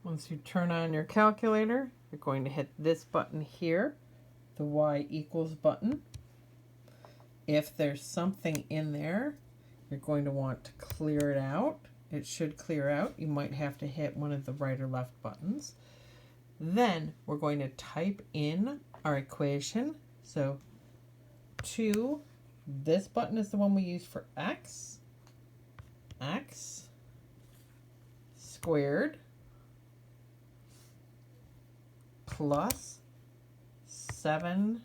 Once you turn on your calculator, you're going to hit this button here, the y equals button. If there's something in there, you're going to want to clear it out. It should clear out. You might have to hit one of the right or left buttons. Then we're going to type in our equation. So 2, this button is the one we use for x. X squared plus 7x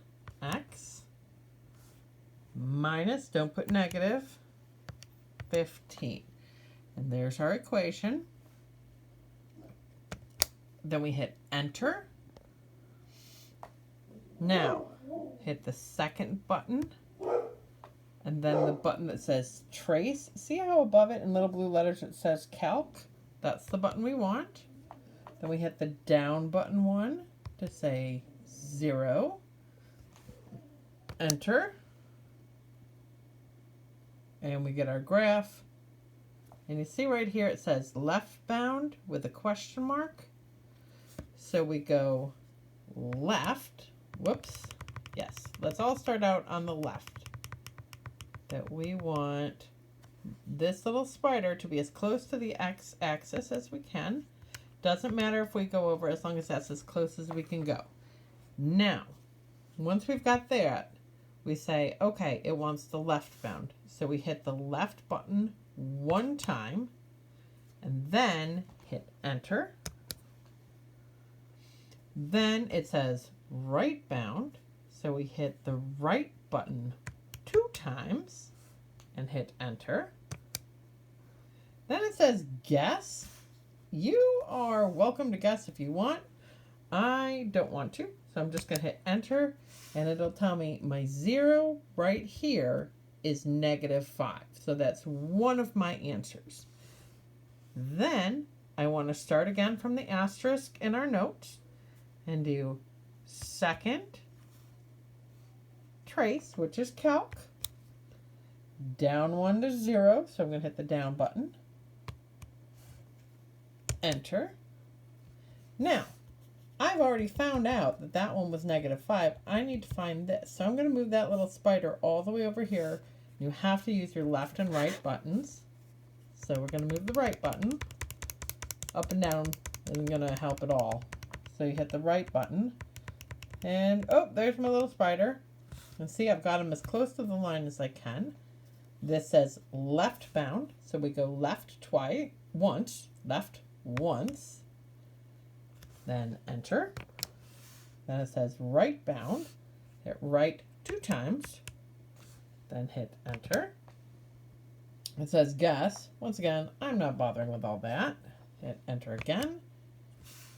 minus, don't put negative, 15. And there's our equation. Then we hit enter. Now, hit the second button, and then the button that says trace. See how above it in little blue letters it says calc? That's the button we want. Then we hit the down button one to say 0. Enter. And we get our graph. And you see right here it says left bound with a question mark. So we go left. Whoops. Yes, let's all start out on the left. That we want this little spider to be as close to the x-axis as we can. Doesn't matter if we go over, as long as that's as close as we can go. Now, once we've got that, we say, okay, it wants the left bound. So we hit the left button one time, and then hit enter. Then it says right bound. So we hit the right button 2 times and hit enter. Then it says guess. You are welcome to guess if you want. I don't want to, so I'm just going to hit enter, and it'll tell me my 0 right here is -5. So that's one of my answers. Then I want to start again from the asterisk in our notes and do second trace, which is calc, down 1 to 0, so I'm going to hit the down button, enter. Now, I've already found out that that one was -5. I need to find this. So I'm going to move that little spider all the way over here. You have to use your left and right buttons. So we're going to move the right button. Up and down isn't going to help at all. So you hit the right button. And, oh, there's my little spider. And see, I've got him as close to the line as I can. This says left bound. So we go left once, left once. Then enter. Then it says right bound. Hit right 2 times. Then hit enter. It says guess. Once again, I'm not bothering with all that. Hit enter again.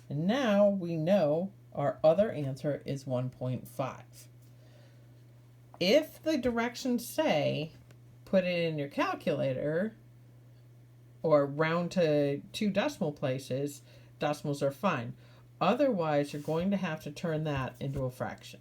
And now we know our other answer is 1.5. If the directions say put it in your calculator or round to 2 decimal places, decimals are fine. Otherwise, you're going to have to turn that into a fraction.